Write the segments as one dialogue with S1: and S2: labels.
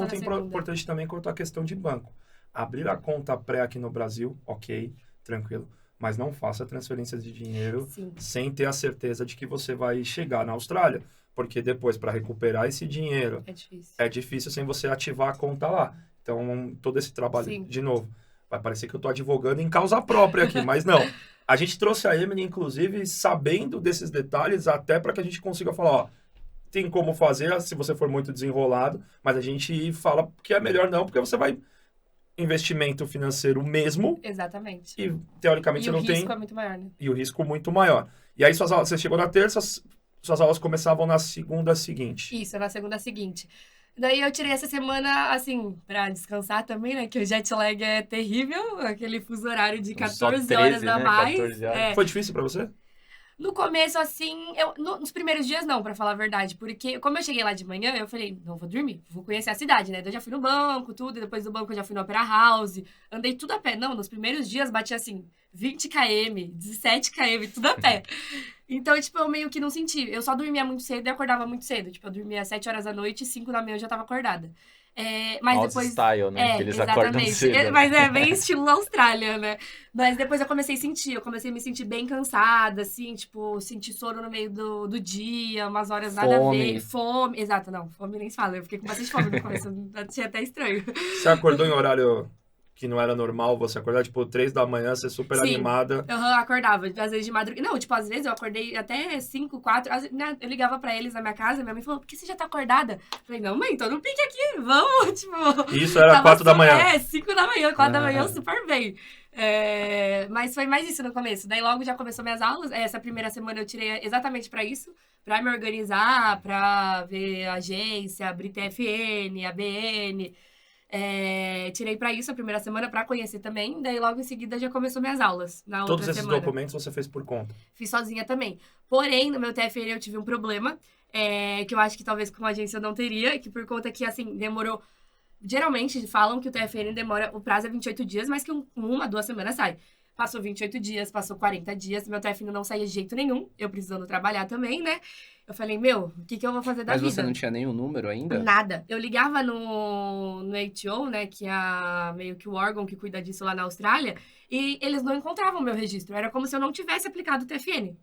S1: ponto importante também quanto à questão de banco. Abrir a conta pré aqui no Brasil, ok, tranquilo. Mas não faça transferências de dinheiro sem ter a certeza de que você vai chegar na Austrália. Porque depois, para recuperar esse dinheiro, é difícil sem você ativar a conta lá. Então, todo esse trabalho, de novo, vai parecer que eu estou advogando em causa própria aqui, mas não. A gente trouxe a Emily, inclusive, sabendo desses detalhes, até para que a gente consiga falar, ó, tem como fazer se você for muito desenrolado, mas a gente fala que é melhor não, porque você vai... investimento financeiro mesmo.
S2: Exatamente.
S1: E, teoricamente, você não tem...
S2: E o risco é muito maior, né?
S1: E o risco muito maior. E aí, suas aulas, você chegou na terça, suas aulas começavam na segunda seguinte.
S2: Isso, na segunda seguinte. Daí eu tirei essa semana, assim, pra descansar também, né? Que o jet lag é terrível, aquele fuso horário de 14 13, horas a mais.
S3: 14 horas.
S1: Foi difícil pra você?
S2: No começo, assim, nos primeiros dias não, pra falar a verdade. Porque como eu cheguei lá de manhã, eu falei, não, vou dormir, vou conhecer a cidade, né? Daí eu já fui no banco, tudo, e depois do banco eu já fui no Opera House, andei tudo a pé. Não, nos primeiros dias bati, assim, 20 km, 17 km, tudo a pé. Então, tipo, eu meio que não senti. Eu só dormia muito cedo e acordava muito cedo. Tipo, eu dormia às 7 horas da noite e 5 da manhã eu já tava acordada. Mas
S3: Aussie
S2: depois...
S3: style, né? Que eles acordam cedo. Né?
S2: Mas é bem estilo Austrália, né? Mas depois eu comecei a sentir. Eu comecei a me sentir bem cansada, assim. Tipo, sentir sono no meio do dia. Umas horas nada a ver. Fome. Exato, não. Fome nem se fala. Eu fiquei com bastante fome no começo. Achei até estranho.
S1: Você acordou em horário... que não era normal você acordar, tipo, 3 da manhã, você super animada.
S2: Acordava, às vezes de madrugada. Não, tipo, às vezes eu acordei até 5, 4, né, eu ligava pra eles na minha casa, minha mãe falou, por que você já tá acordada? Eu falei, não, mãe, tô no pique aqui, vamos, tipo...
S1: Isso era 4 da manhã?
S2: 5 da manhã, 4 da manhã, super bem. Mas foi mais isso no começo. Daí logo já começou minhas aulas. Essa primeira semana eu tirei exatamente pra isso, pra me organizar, pra ver a agência, abrir TFN, ABN... tirei pra isso a primeira semana, pra conhecer também. Daí, logo em seguida, já começou minhas aulas. Na outra
S1: Todos esses
S2: semana.
S1: documentos você fez por conta?
S2: Fiz sozinha também. Porém, no meu TFN eu tive um problema, que eu acho que talvez com a agência eu não teria, que por conta que, assim, demorou... Geralmente, falam que o TFN demora... O prazo é 28 dias, mas que 1, 2 semanas sai. Passou 28 dias, passou 40 dias, meu TFN não saía de jeito nenhum. Eu precisando trabalhar também, né? Eu falei, meu, o que eu vou fazer da vida?
S4: Mas você não tinha nenhum número ainda?
S2: Nada. Eu ligava no ATO, né, que é meio que o órgão que cuida disso lá na Austrália, e eles não encontravam meu registro. Era como se eu não tivesse aplicado o TFN.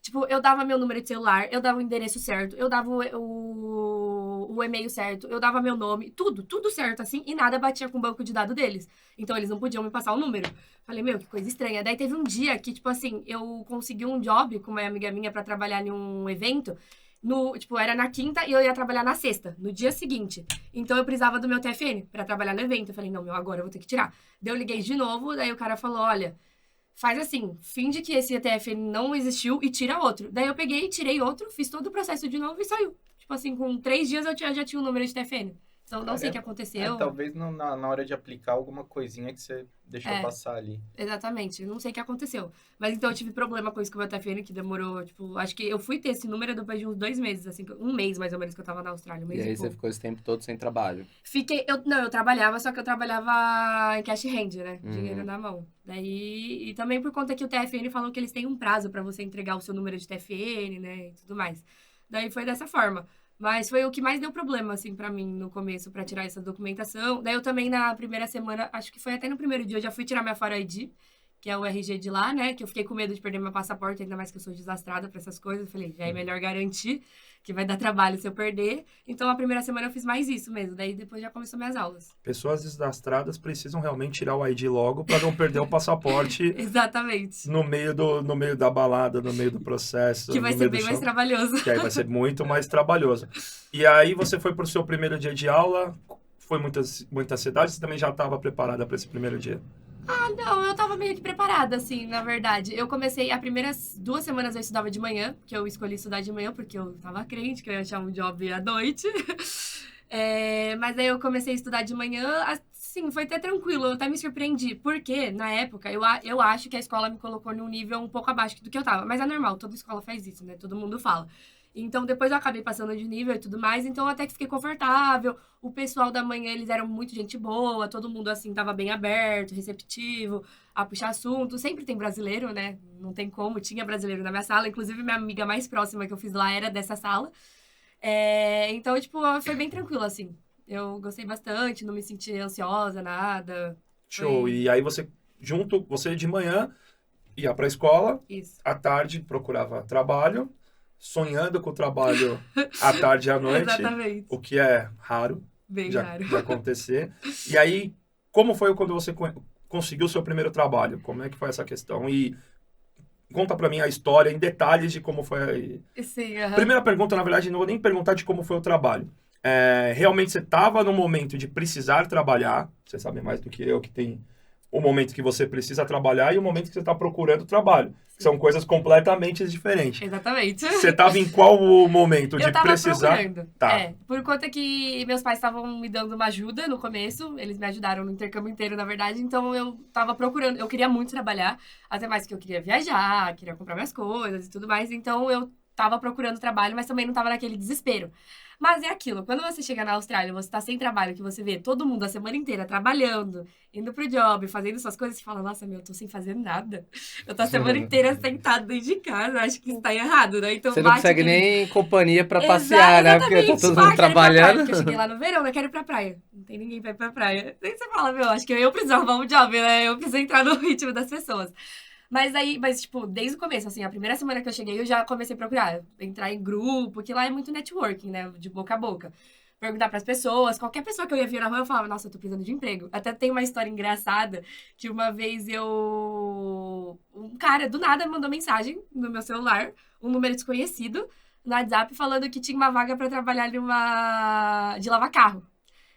S2: Tipo, eu dava meu número de celular, eu dava o endereço certo, eu dava o e-mail certo, eu dava meu nome, tudo certo, assim, e nada batia com o banco de dados deles. Então, eles não podiam me passar o número. Falei, meu, que coisa estranha. Daí teve um dia que, tipo assim, eu consegui um job com uma amiga minha pra trabalhar em um evento, era na quinta e eu ia trabalhar na sexta, no dia seguinte. Então, eu precisava do meu TFN pra trabalhar no evento. Eu falei, não, meu, agora eu vou ter que tirar. Daí eu liguei de novo, daí o cara falou, olha... Faz assim, finge que esse TFN não existiu e tira outro. Daí eu peguei, tirei outro, fiz todo o processo de novo e saiu. Tipo assim, com 3 dias eu já tinha o número de TFN. Então, não sei o que aconteceu.
S3: Talvez na hora de aplicar alguma coisinha que você deixou passar ali.
S2: Exatamente, não sei o que aconteceu. Mas então eu tive problema com isso com o meu TFN, que demorou, tipo... Acho que eu fui ter esse número depois de uns 2 meses, assim, 1 mês mais ou menos que eu tava na Austrália.
S4: E aí você ficou esse tempo todo sem trabalho?
S2: Eu trabalhava, só que eu trabalhava em cash hand, né? Dinheiro na mão. Daí, e também por conta que o TFN falou que eles têm um prazo pra você entregar o seu número de TFN, né? E tudo mais. Daí foi dessa forma. Mas foi o que mais deu problema, assim, pra mim no começo, pra tirar essa documentação. Daí eu também, na primeira semana, acho que foi até no primeiro dia, eu já fui tirar minha Faro ID, que é o RG de lá, né? Que eu fiquei com medo de perder meu passaporte, ainda mais que eu sou desastrada pra essas coisas. Eu falei, já é melhor garantir, que vai dar trabalho se eu perder. Então, a primeira semana eu fiz mais isso mesmo. Daí, depois já começou minhas aulas.
S1: Pessoas desastradas precisam realmente tirar o ID logo para não perder o passaporte.
S2: Exatamente.
S1: No meio da balada, no meio do processo.
S2: Que vai ser bem mais trabalhoso.
S1: Que aí vai ser muito mais trabalhoso. E aí, você foi pro seu primeiro dia de aula. Foi muita ansiedade? Você também já estava preparada para esse primeiro dia?
S2: Não, eu tava meio que preparada, assim, na verdade. Eu comecei, as primeiras 2 semanas eu estudava de manhã, que eu escolhi estudar de manhã porque eu tava crente que eu ia achar um job à noite. Mas aí eu comecei a estudar de manhã, assim, foi até tranquilo, eu até me surpreendi. Porque, na época, eu acho que a escola me colocou num nível um pouco abaixo do que eu tava. Mas é normal, toda escola faz isso, né? Todo mundo fala. Então, depois eu acabei passando de nível e tudo mais, então até que fiquei confortável. O pessoal da manhã, eles eram muito gente boa, todo mundo, assim, tava bem aberto, receptivo, a puxar assunto. Sempre tem brasileiro, né? Não tem como, tinha brasileiro na minha sala. Inclusive, minha amiga mais próxima que eu fiz lá era dessa sala. Então, tipo, foi bem tranquilo, assim. Eu gostei bastante, não me senti ansiosa, nada.
S1: Show. E aí você de manhã ia pra escola,
S2: Isso.
S1: à tarde procurava trabalho, sonhando com o trabalho à tarde e à noite.
S2: Exatamente.
S1: O que é raro
S2: Bem
S1: de
S2: raro.
S1: acontecer. E aí, como foi quando você conseguiu o seu primeiro trabalho? Como é que foi essa questão? E conta pra mim a história em detalhes de como foi.
S2: Sim,
S1: Primeira pergunta, na verdade, não vou nem perguntar de como foi o trabalho. Realmente você estava no momento de precisar trabalhar, você sabe mais do que eu, que tem o momento que você precisa trabalhar e o momento que você está procurando trabalho. São coisas completamente diferentes.
S2: Exatamente.
S1: Você estava em qual momento de
S2: eu tava
S1: precisar?
S2: Procurando.
S1: Tá.
S2: Por conta que meus pais estavam me dando uma ajuda no começo, eles me ajudaram no intercâmbio inteiro, na verdade, então eu tava procurando, eu queria muito trabalhar, até mais que eu queria viajar, queria comprar minhas coisas e tudo mais, então eu tava procurando trabalho, mas também não tava naquele desespero. Mas é aquilo, quando você chega na Austrália, você tá sem trabalho, que você vê todo mundo a semana inteira trabalhando, indo pro job, fazendo suas coisas, você fala, nossa, eu tô sem fazer nada. Eu tô a semana inteira sentado dentro de casa, acho que isso tá errado, né? Então,
S4: você não consegue nem companhia pra passear, né? Porque tá todo mundo trabalhando.
S2: Porque eu cheguei lá no verão, eu quero ir pra praia. Não tem ninguém pra ir pra praia. Daí você fala, acho que eu preciso arrumar um job, né? Eu preciso entrar no ritmo das pessoas. Mas, tipo, desde o começo, assim, a primeira semana que eu cheguei, eu já comecei a procurar, entrar em grupo, que lá é muito networking, né, de boca a boca. Perguntar pras pessoas, qualquer pessoa que eu ia ver na rua, eu falava, nossa, eu tô precisando de emprego. Até tem uma história engraçada, que uma vez um cara, do nada, mandou mensagem no meu celular, um número desconhecido, no WhatsApp, falando que tinha uma vaga pra trabalhar de lavar carro.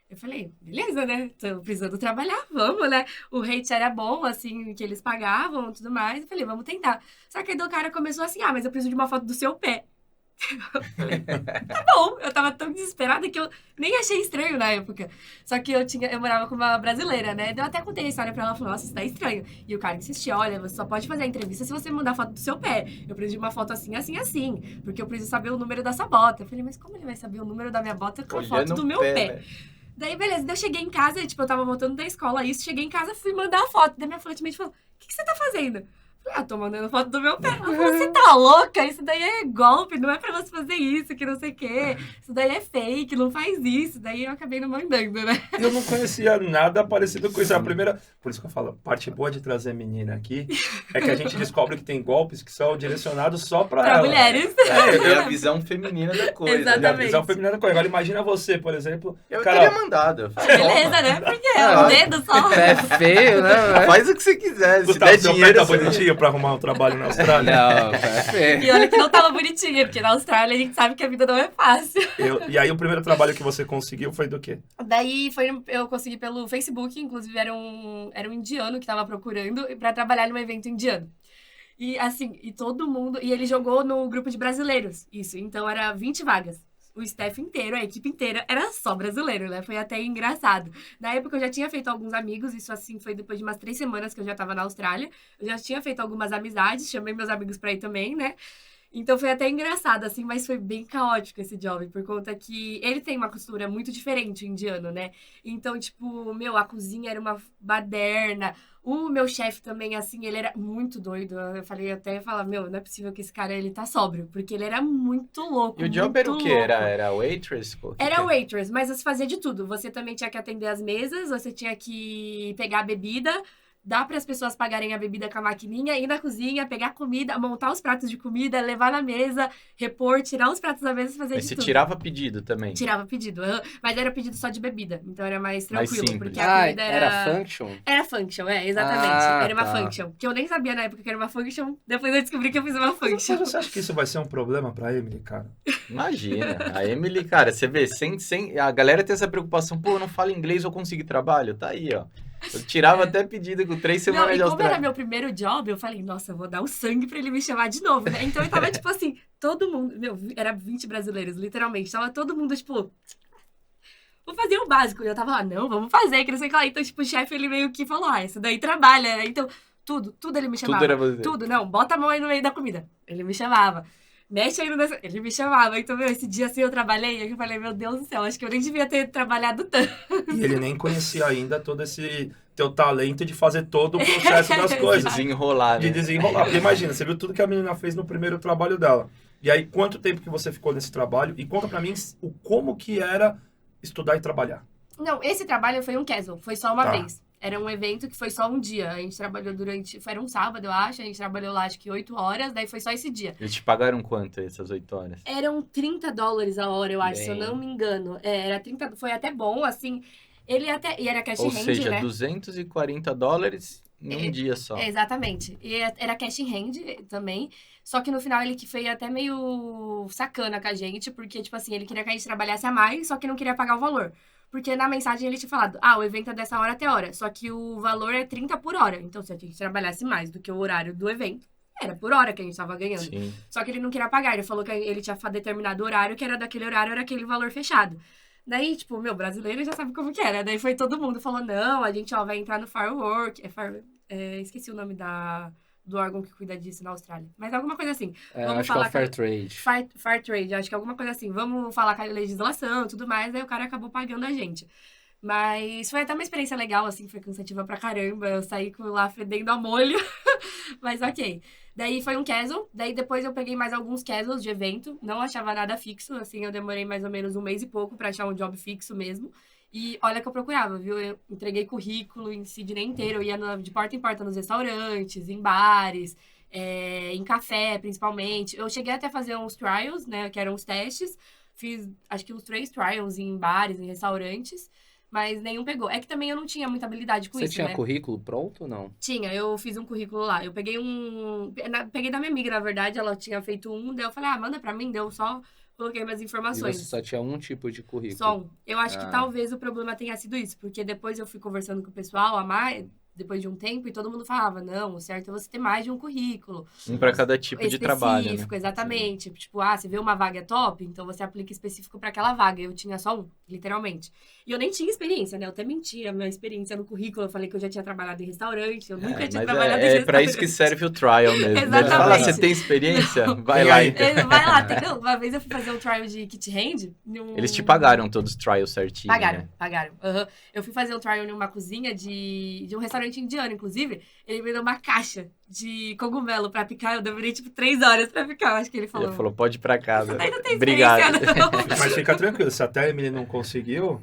S2: Eu falei, beleza, né? Tô precisando trabalhar, vamos, né? O rate era bom, assim, que eles pagavam e tudo mais. Eu falei, vamos tentar. Só que aí o cara começou assim, mas eu preciso de uma foto do seu pé. Eu falei, tá bom. Eu tava tão desesperada que eu nem achei estranho na época. Só que eu morava com uma brasileira, né? Eu até contei a história pra ela, falou, nossa, isso tá estranho. E o cara insistiu, olha, você só pode fazer a entrevista se você mandar foto do seu pé. Eu preciso de uma foto assim, assim, assim. Porque eu preciso saber o número dessa bota. Eu falei, mas como ele vai saber o número da minha bota com a foto do meu pé? Né? Daí, beleza. Daí eu cheguei em casa, e, tipo, eu tava voltando da escola, isso. Cheguei em casa, fui mandar a foto. Daí minha flutmate falou, o que você tá fazendo? Eu falei, tô mandando foto do meu pé. Ela falou, você tá louca? Isso daí é golpe, não é pra você fazer isso, que não sei o quê. Isso daí é fake, não faz isso. Daí eu acabei não mandando, né?
S1: Eu não conhecia nada parecido com isso. A primeira... Por isso que eu falo, a parte boa de trazer menina aqui é que a gente descobre que tem golpes que são direcionados só pra ela.
S2: Mulheres.
S3: É a visão feminina da coisa.
S2: Exatamente.
S1: É a visão feminina da coisa. Agora imagina você, por exemplo...
S3: Eu
S1: Carol,
S3: teria mandado.
S2: Beleza, né? Porque é um dedo só.
S4: É feio, né?
S3: Faz o que você quiser. Se
S1: Gustavo,
S3: der
S1: seu
S3: dinheiro...
S1: pé tá bonitinho pra arrumar um trabalho na Austrália?
S4: Não, é feio.
S2: E olha que não tava bonitinha, porque na Austrália a gente sabe que a vida não é fácil.
S1: E aí o primeiro trabalho que você conseguiu foi do quê?
S2: Daí eu consegui pelo Facebook, inclusive era um indiano que tava procurando pra trabalhar num evento indiano. E assim, e todo mundo... E ele jogou no grupo de brasileiros, isso. Então era 20 vagas. O staff inteiro, a equipe inteira, era só brasileiro, né? Foi até engraçado. Na época eu já tinha feito alguns amigos, isso assim foi depois de umas 3 semanas que eu já tava na Austrália. Eu já tinha feito algumas amizades, chamei meus amigos pra ir também, né? Então foi até engraçado, assim, mas foi bem caótico esse job, por conta que ele tem uma costura muito diferente, o indiano, né? Então, tipo, a cozinha era uma baderna. O meu chefe também, assim, ele era muito doido. Eu falava, não é possível que esse cara, ele tá sóbrio, porque ele era muito louco.
S3: E o job era o quê? Era waitress?
S2: Era waitress, mas você fazia de tudo. Você também tinha que atender as mesas, você tinha que pegar a bebida, dar para as pessoas pagarem a bebida com a maquininha, ir na cozinha, pegar comida, montar os pratos de comida, levar na mesa, repor, tirar os pratos da mesa e fazer
S3: mas
S2: de tudo.
S3: Mas você tirava pedido também?
S2: Tirava pedido, mas era pedido só de bebida, então era mais tranquilo.
S3: Mais
S2: porque a comida
S4: era function?
S2: Era function, exatamente. Era uma function. Que eu nem sabia na época que era uma function, depois eu descobri que eu fiz uma function.
S1: Mas você acha que isso vai ser um problema pra Emily, cara?
S3: Imagina, a Emily, cara, você vê, a galera tem essa preocupação, pô, eu não falo inglês, eu consegui trabalho, tá aí, ó. Eu tirava até pedido com 3 semanas de
S2: Austrália. E como era
S3: Austrália.
S2: meu primeiro job, eu falei, nossa, eu vou dar o sangue pra ele me chamar de novo, né? Então eu tava, tipo assim, todo mundo... era 20 brasileiros, literalmente. Tava todo mundo, tipo... Vou fazer o básico. E eu tava lá, não, vamos fazer, que não sei o que lá. Então, tipo, o chefe, ele meio que falou, isso daí trabalha. Então, tudo ele me chamava.
S3: Tudo era você.
S2: Tudo, não, bota a mão aí no meio da comida. Ele me chamava. Mexe aí no... Ele me chamava. Então, esse dia assim eu trabalhei, e eu falei, meu Deus do céu, acho que eu nem devia ter trabalhado tanto.
S1: E ele nem conhecia ainda todo esse teu talento de fazer todo o processo das coisas.
S3: De desenrolar, né?
S1: De desenrolar. Porque imagina, você viu tudo que a menina fez no primeiro trabalho dela. E aí, quanto tempo que você ficou nesse trabalho? E conta pra mim como que era estudar e trabalhar.
S2: Não, esse trabalho foi um casual, foi só uma
S1: Tá.
S2: vez. Era um evento que foi só um dia. A gente trabalhou era um sábado, eu acho. A gente trabalhou lá, acho que 8 horas, daí foi só esse dia.
S3: Eles te pagaram quanto essas 8 horas?
S2: Eram $30 a hora, eu acho, se eu
S3: Bem.
S2: não me engano. Era 30, foi até bom, assim. E era cash
S3: Ou
S2: in hand,
S3: seja,
S2: né?
S3: $240 em um dia só.
S2: Exatamente. E era cash in hand também. Só que no final ele que foi até meio sacana com a gente, porque, tipo assim, ele queria que a gente trabalhasse a mais, só que não queria pagar o valor. Porque na mensagem ele tinha falado, o evento é dessa hora até hora. Só que o valor é 30 por hora. Então, se a gente trabalhasse mais do que o horário do evento, era por hora que a gente tava ganhando.
S3: Sim.
S2: Só que ele não queria pagar. Ele falou que ele tinha determinado horário, que era daquele horário, era aquele valor fechado. Daí, tipo, brasileiro já sabe como que era. Daí foi todo mundo falou, não, a gente, vai entrar no Firework. Esqueci o nome do órgão que cuida disso na Austrália. Mas alguma coisa assim. Vamos
S4: acho que é
S2: falar
S4: o Fair Trade.
S2: Fair Trade, acho que é alguma coisa assim. Vamos falar com a legislação e tudo mais. Aí o cara acabou pagando a gente. Mas foi até uma experiência legal, assim, foi cansativa pra caramba. Eu saí lá fedendo a molho. Mas ok. Daí foi um casual. Daí depois eu peguei mais alguns casuals de evento. Não achava nada fixo, assim. Eu demorei mais ou menos 1 mês e pouco pra achar um job fixo mesmo. E olha que eu procurava, viu? Eu entreguei currículo em Sydney inteiro. Eu ia de porta em porta nos restaurantes, em bares, em café, principalmente. Eu cheguei até a fazer uns trials, né? Que eram os testes. Fiz, acho que uns 3 trials em bares, em restaurantes. Mas nenhum pegou. É que também eu não tinha muita habilidade com
S4: Você
S2: isso,
S4: tinha
S2: né?
S4: currículo pronto ou não?
S2: Tinha, eu fiz um currículo lá. Eu peguei peguei da minha amiga, na verdade, ela tinha feito daí eu falei, manda pra mim, deu só, coloquei minhas
S4: E
S2: informações.
S4: você só tinha um tipo de currículo?
S2: Só um. Eu acho que talvez o problema tenha sido isso, porque depois eu fui conversando com o pessoal depois de um tempo, e todo mundo falava, não, o certo é você ter mais de um currículo.
S3: Um para cada tipo de trabalho, né?
S2: Específico, exatamente. Tipo, você vê uma vaga top, então você aplica específico para aquela vaga. Eu tinha só um, literalmente. E eu nem tinha experiência, né? Eu até mentia a minha experiência no currículo. Eu falei que eu já tinha trabalhado em restaurante, eu nunca tinha trabalhado em restaurante.
S3: É pra isso que serve o trial mesmo. Né? Ele fala,
S2: Exatamente.
S3: você tem experiência? Vai lá. Então.
S2: Vai lá. Não, uma vez eu fui fazer um trial de kit hand.
S3: Eles te pagaram todos os trials certinho, né?
S2: Pagaram. Uhum. Eu fui fazer um trial em uma cozinha de um restaurante indiano, inclusive. Ele me deu uma caixa de cogumelo pra picar. Eu demorei, 3 horas pra picar. Eu acho que ele falou.
S3: Ele falou, pode ir pra casa.
S2: Você não tem
S3: Obrigado.
S2: não.
S1: Mas fica tranquilo, se até a Emily não conseguiu,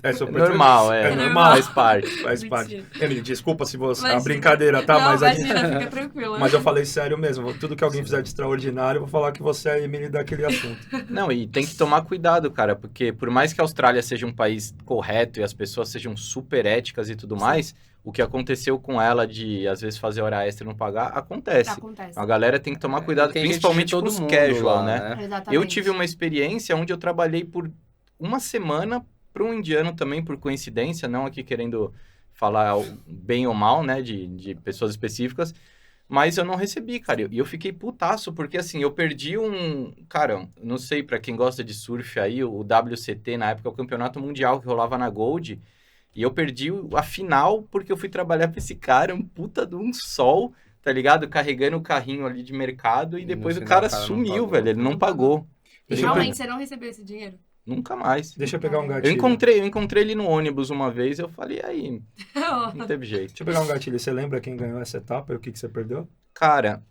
S1: é super
S3: Normal,
S1: tranquilo.
S2: normal.
S3: Faz parte.
S1: Faz parte. Emily, desculpa se você...
S2: Imagina.
S1: A brincadeira, tá?
S2: Não,
S1: Mas
S2: imagina, fica tranquila.
S1: Mas eu falei sério mesmo. Tudo que alguém fizer de extraordinário, eu vou falar que você é a Emily daquele assunto.
S3: Não, e tem que tomar cuidado, cara, porque por mais que a Austrália seja um país correto e as pessoas sejam super éticas e tudo mais, o que aconteceu com ela de, às vezes, fazer hora extra e não pagar, acontece.
S2: Acontece.
S3: A galera tem que tomar cuidado,
S4: Tem gente
S3: principalmente
S4: de todo
S3: com os
S4: mundo
S3: casual,
S4: lá,
S3: né?
S2: Exatamente.
S3: Eu tive uma experiência onde eu trabalhei por uma semana para um indiano também, por coincidência, não aqui querendo falar bem ou mal, né, de pessoas específicas, mas eu não recebi, cara. E eu fiquei putaço, porque assim, eu perdi cara, não sei, para quem gosta de surf aí, o WCT, na época, o campeonato mundial que rolava na Gold, e eu perdi a final porque eu fui trabalhar pra esse cara, um puta de um sol, tá ligado? Carregando o carrinho ali de mercado, e depois o cara sumiu, velho, ele não pagou.
S2: E realmente você não recebeu esse dinheiro?
S3: Nunca mais.
S1: Deixa eu pegar um
S3: Eu
S1: gatilho.
S3: encontrei ele no ônibus uma vez, eu falei, aí, não teve jeito.
S1: Deixa eu pegar um gatilho. Você lembra quem ganhou essa etapa e o que você perdeu?
S3: Cara,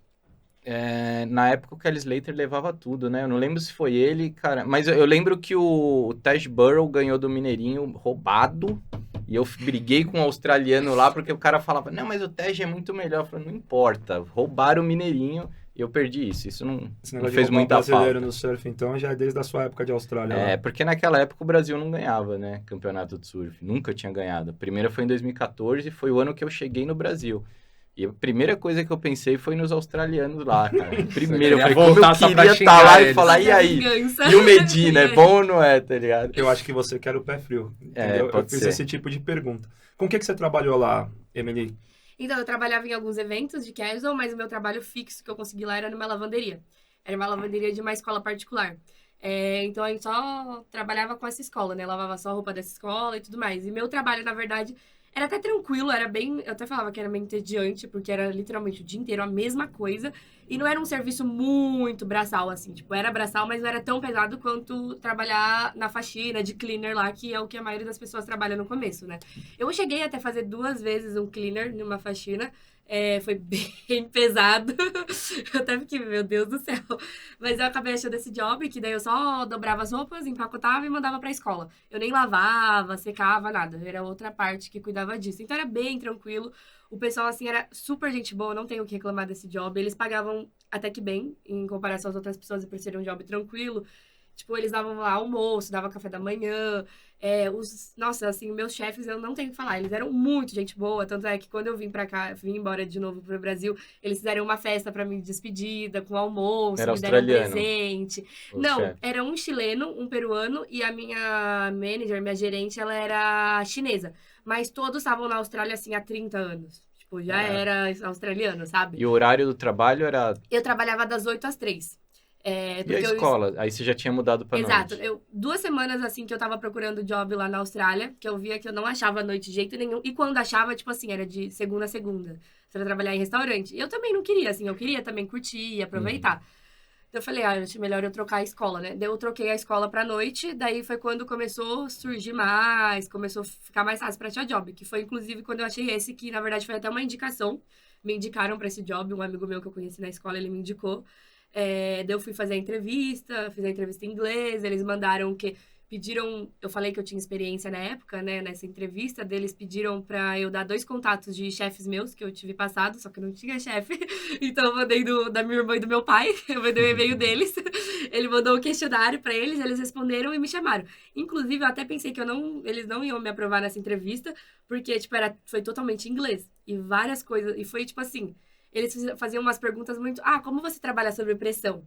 S3: na época o Kelly Slater levava tudo, né? Eu não lembro se foi ele, cara, mas eu lembro que o Taj Burrow ganhou do Mineirinho roubado, e eu briguei com um australiano lá, porque o cara falava, não, mas o Taj é muito melhor. Eu falei, não importa, roubaram o Mineirinho, e eu perdi isso. Isso não fez muita
S1: brasileiro
S3: falta.
S1: no surf, então, já é desde a sua época de Austrália. Lá.
S3: Porque naquela época o Brasil não ganhava, né? Campeonato de surf. Nunca tinha ganhado. A primeira foi em 2014, foi o ano que eu cheguei no Brasil. E a primeira coisa que eu pensei foi nos australianos lá, cara. Primeiro, eu falei, como eu queria estar lá e falar, e aí? E o Medina, é bom ou não é, tá ligado?
S1: Eu acho que você quer o pé frio, entendeu? Eu fiz esse tipo de pergunta. Com o que você trabalhou lá, Emily?
S2: Então, eu trabalhava em alguns eventos de casual, mas o meu trabalho fixo que eu consegui lá era numa lavanderia. Era uma lavanderia de uma escola particular. Então, a gente só trabalhava com essa escola, né? Lavava só a roupa dessa escola e tudo mais. E meu trabalho, na verdade, era até tranquilo, era bem... Eu até falava que era meio entediante, porque era literalmente o dia inteiro a mesma coisa. E não era um serviço muito braçal, assim. Tipo, era braçal, mas não era tão pesado quanto trabalhar na faxina, de cleaner lá, que é o que a maioria das pessoas trabalha no começo, né? Eu cheguei até fazer 2 vezes um cleaner numa faxina. Foi bem pesado. Eu até fiquei, meu Deus do céu. Mas eu acabei achando esse job, que daí eu só dobrava as roupas, empacotava e mandava pra escola. Eu nem lavava, secava, nada. Era outra parte que cuidava disso. Então era bem tranquilo. O pessoal, assim, era super gente boa, não tenho o que reclamar desse job. Eles pagavam até que bem, em comparação às outras pessoas, por ser um job tranquilo. Tipo, eles davam lá almoço, davam café da manhã. Nossa, assim, meus chefes, eu não tenho o que falar. Eles eram muito gente boa. Tanto é que quando eu vim pra cá, vim embora de novo pro Brasil, eles fizeram uma festa pra mim de despedida, com almoço,
S3: Era
S2: me deram um
S3: australiano,
S2: presente.
S3: o
S2: Não,
S3: chefe.
S2: era um chileno, um peruano e a minha manager, minha gerente, ela era chinesa. Mas todos estavam na Austrália, assim, há 30 anos. Tipo, já era australiano, sabe?
S3: E o horário do trabalho era...
S2: Eu trabalhava das 8 às 3.
S3: E a
S2: Porque
S3: escola? Aí você já tinha mudado pra
S2: Exato.
S3: noite.
S2: 2 semanas, assim, que eu tava procurando job lá na Austrália, que eu via que eu não achava à noite de jeito nenhum. E quando achava, tipo assim, era de segunda a segunda. Você vai trabalhar em restaurante. E eu também não queria, assim, eu queria também curtir e aproveitar. Então eu falei, acho melhor eu trocar a escola, né? Daí eu troquei a escola pra noite, daí foi quando começou a surgir mais, começou a ficar mais fácil pra achar job. Que foi, inclusive, quando eu achei esse, que na verdade foi até uma indicação. Me indicaram pra esse job, um amigo meu que eu conheci na escola, ele me indicou. Daí eu fui fazer a entrevista, fiz a entrevista em inglês, eles mandaram que... Pediram, eu falei que eu tinha experiência na época, né, nessa entrevista, deles pediram pra eu dar 2 contatos de chefes meus, que eu tive passado, só que eu não tinha chefe, então eu mandei da minha irmã e do meu pai, eu mandei o e-mail deles, ele mandou um questionário pra eles responderam e me chamaram. Inclusive, eu até pensei que eles não iam me aprovar nessa entrevista, porque, tipo, foi totalmente em inglês, e várias coisas, e foi, tipo assim, eles faziam umas perguntas muito, como você trabalha sob pressão?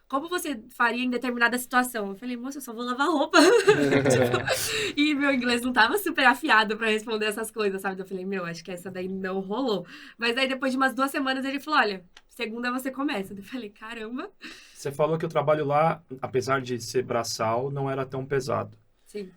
S2: Como você faria em determinada situação? Eu falei, moça, eu só vou lavar roupa. Tipo, e meu inglês não tava super afiado pra responder essas coisas, sabe? Eu falei, acho que essa daí não rolou. Mas aí depois de umas 2 semanas ele falou, olha, segunda você começa. Eu falei, caramba.
S1: Você falou que o trabalho lá, apesar de ser braçal, não era tão pesado.
S2: Sim.